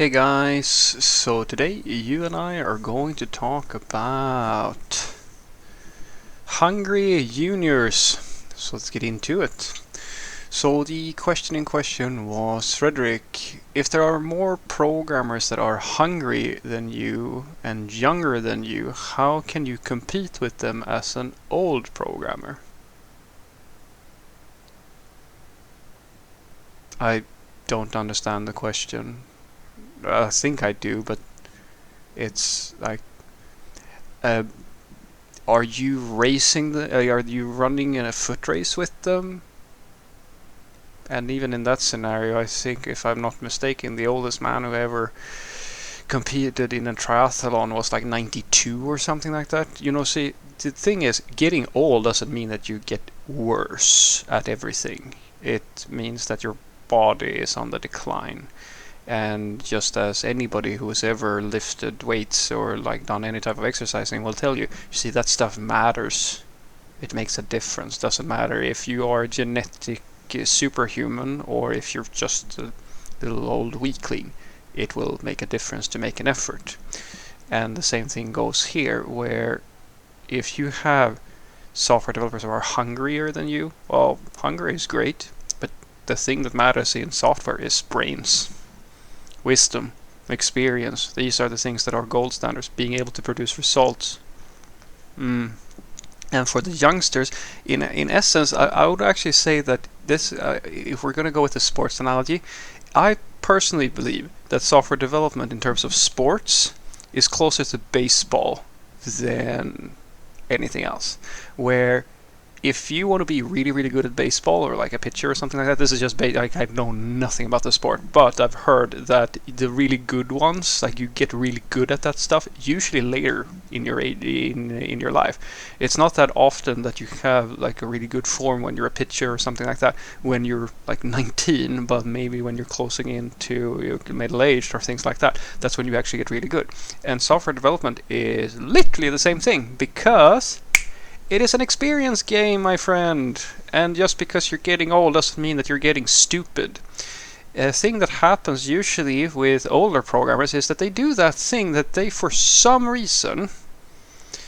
Hey guys, so today you and I are going to talk about Hungry Juniors. So let's get into it. So the question in question was, Frederick, if there are more programmers that are hungry than you and younger than you, how can you compete with them as an old programmer? I don't understand the question. I think I do, but it's like, uh, are you racing are you running in a foot race with them? And even in that scenario, I think, if I'm not mistaken, the oldest man who ever competed in a triathlon was like 92 or something like that. See, the thing is, getting old doesn't mean that you get worse at everything. It means that your body is on the decline. And just as anybody who has ever lifted weights or like done any type of exercising will tell you, see, that stuff matters. It makes a difference. Doesn't matter if you are a genetic superhuman or if you're just a little old weakling. It will make a difference to make an effort. And the same thing goes here, where if you have software developers who are hungrier than you, well, hunger is great, but the thing that matters in software is brains, wisdom, experience. These are the things that are gold standards, being able to produce results. And for the youngsters, in essence, I would actually say that this, if we're going to go with the sports analogy, I personally believe that software development in terms of sports is closer to baseball than anything else. Where if you want to be really, really good at baseball or like a pitcher or something like that, this is just like, I know nothing about the sport, but I've heard that the really good ones, like you get really good at that stuff usually later in your in your life. It's not that often that you have like a really good form when you're a pitcher or something like that when you're like 19, but maybe when you're closing into middle aged or things like that, that's when you actually get really good. And software development is literally the same thing, because it is an experience game, my friend, and just because you're getting old doesn't mean that you're getting stupid. A thing that happens usually with older programmers is that they do that thing that they, for some reason,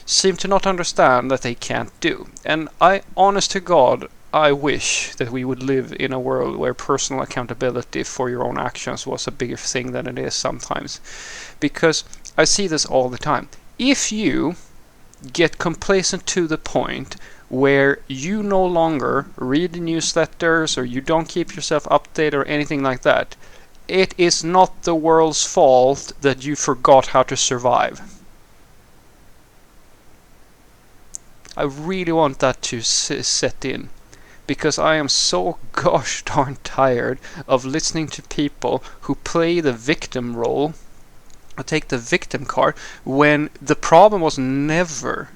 seem to not understand that they can't do. And honest to God, I wish that we would live in a world where personal accountability for your own actions was a bigger thing than it is sometimes. Because I see this all the time. If you get complacent to the point where you no longer read newsletters or you don't keep yourself updated or anything like that, it is not the world's fault that you forgot how to survive. I really want that to set in, because I am so gosh darn tired of listening to people who play the victim role, take the victim card, when the problem was never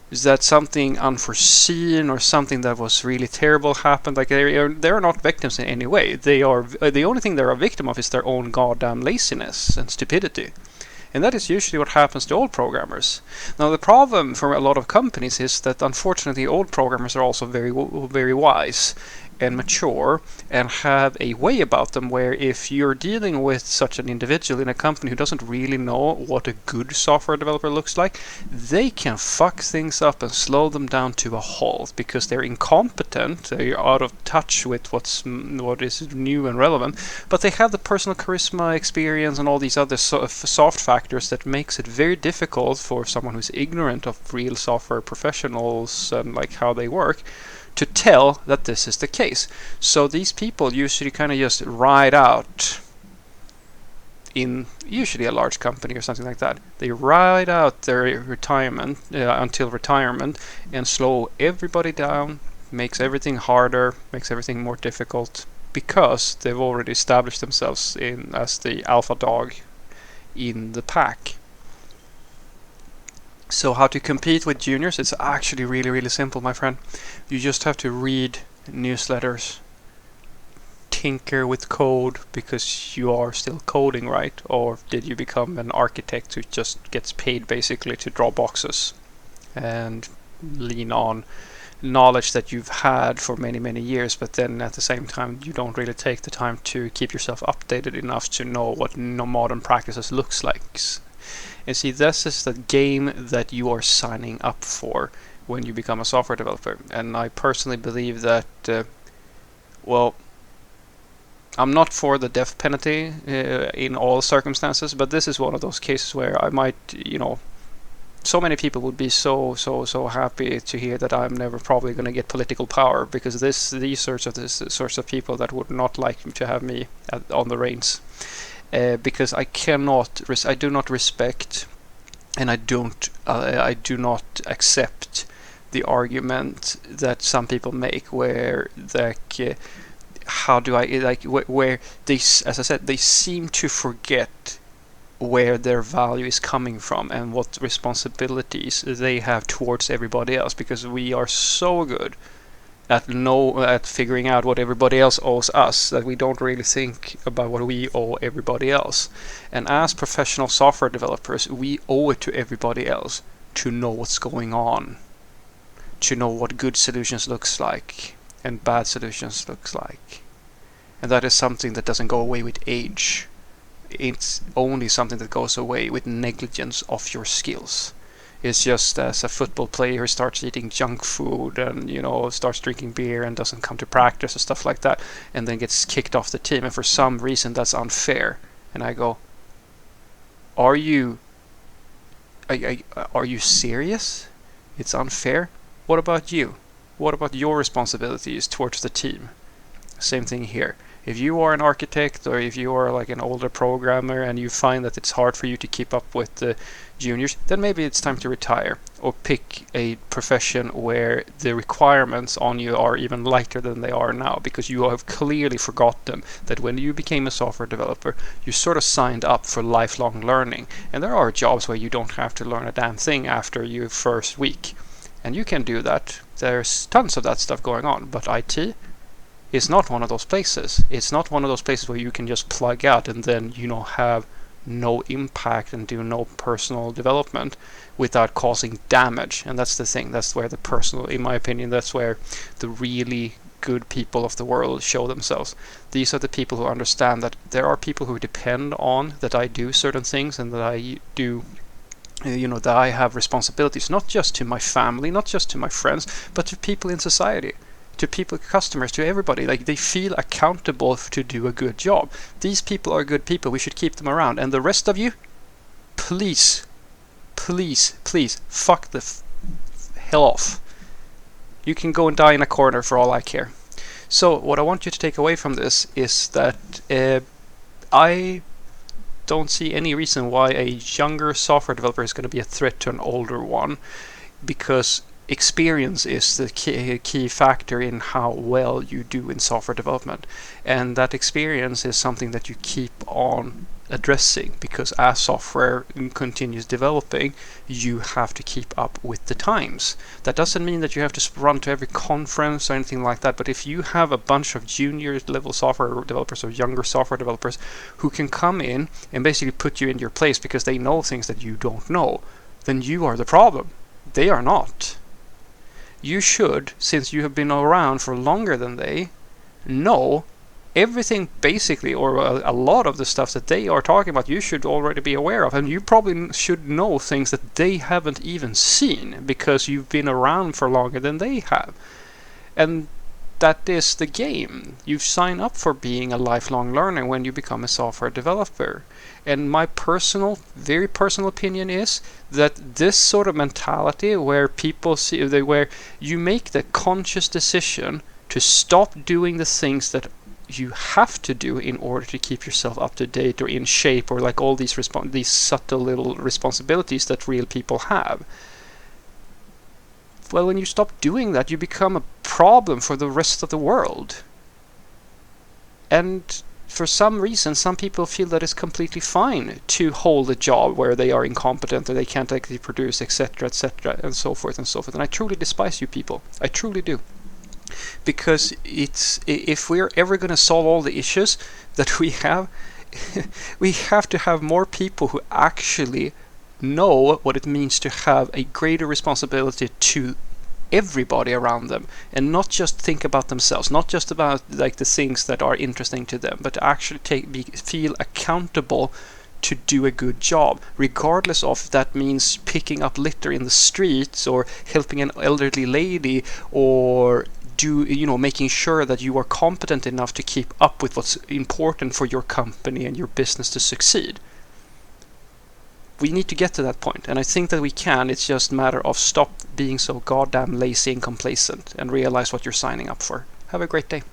that something unforeseen or something that was really terrible happened. Like they're not victims in any way. They are the only thing they're a victim of is their own goddamn laziness and stupidity. And that is usually what happens to old programmers. Now, the problem for a lot of companies is that, unfortunately, old programmers are also very, very wise and mature and have a way about them where if you're dealing with such an individual in a company who doesn't really know what a good software developer looks like, they can fuck things up and slow them down to a halt because they're incompetent, they're out of touch with what is new and relevant, but they have the personal charisma, experience, and all these other soft factors that makes it very difficult for someone who's ignorant of real software professionals and like how they work to tell that this is the case. So these people usually kind of just ride out in usually a large company or something like that. They ride out their retirement until retirement and slow everybody down, makes everything harder, makes everything more difficult, because they've already established themselves as the alpha dog in the pack. So how to compete with juniors? It's actually really, really simple, my friend. You just have to read newsletters, tinker with code because you are still coding, right? Or did you become an architect who just gets paid basically to draw boxes and lean on knowledge that you've had for many, many years, but then at the same time you don't really take the time to keep yourself updated enough to know what modern practices looks like. And see, this is the game that you are signing up for when you become a software developer. And I personally believe that, well, I'm not for the death penalty in all circumstances, but this is one of those cases where I might, so many people would be so happy to hear that I'm never probably going to get political power, because these sorts of people that would not like to have me on the reins, because I do not respect, and I do not accept the argument that some people make where where they, as I said, they seem to forget where their value is coming from and what responsibilities they have towards everybody else, because we are so good at figuring out what everybody else owes us that we don't really think about what we owe everybody else. And as professional software developers, we owe it to everybody else to know what's going on, to know what good solutions looks like and bad solutions looks like. And that is something that doesn't go away with age. It's only something that goes away with negligence of your skills. It's just as a football player who starts eating junk food and starts drinking beer and doesn't come to practice and stuff like that, and then gets kicked off the team, and for some reason that's unfair. And I go, are you serious? It's unfair? What about you? What about your responsibilities towards the team? Same thing here. If you are an architect, or if you are like an older programmer and you find that it's hard for you to keep up with the juniors, then maybe it's time to retire or pick a profession where the requirements on you are even lighter than they are now, because you have clearly forgotten that when you became a software developer, you sort of signed up for lifelong learning. And there are jobs where you don't have to learn a damn thing after your first week. And you can do that. There's tons of that stuff going on, but IT is not one of those places. It's not one of those places where you can just plug out and then have no impact and do no personal development without causing damage. And that's the thing. That's where in my opinion, that's where the really good people of the world show themselves. These are the people who understand that there are people who depend on that I do certain things, and that I do that I have responsibilities, not just to my family, not just to my friends, but to people in society, to people, customers, to everybody. Like, they feel accountable to do a good job. These people are good people. We should keep them around. And the rest of you, please, fuck the hell off. You can go and die in a corner for all I care. So what I want you to take away from this is that I don't see any reason why a younger software developer is going to be a threat to an older one, because experience is the key factor in how well you do in software development. And that experience is something that you keep on addressing, because as software continues developing, you have to keep up with the times. That doesn't mean that you have to run to every conference or anything like that, but if you have a bunch of junior level software developers or younger software developers who can come in and basically put you in your place because they know things that you don't know, then you are the problem. They are not. You should, since you have been around for longer than they, know everything basically, or a lot of the stuff that they are talking about, you should already be aware of. And you probably should know things that they haven't even seen, because you've been around for longer than they have. And that is the game. You sign up for being a lifelong learner when you become a software developer. And my very personal opinion is that this sort of mentality, where people where you make the conscious decision to stop doing the things that you have to do in order to keep yourself up to date or in shape, or like all these subtle little responsibilities that real people have. Well, when you stop doing that, you become a problem for the rest of the world. And for some reason, some people feel that it's completely fine to hold a job where they are incompetent or they can't actually produce, etc., and so forth and so forth. And I truly despise you people. I truly do. Because if we're ever going to solve all the issues that we have, we have to have more people who actually know what it means to have a greater responsibility to everybody around them, and not just think about themselves, not just about like the things that are interesting to them, but to actually feel accountable to do a good job, regardless of if that means picking up litter in the streets or helping an elderly lady, or making sure that you are competent enough to keep up with what's important for your company and your business to succeed. We need to get to that point, and I think that we can. It's just a matter of stop being so goddamn lazy and complacent and realize what you're signing up for. Have a great day.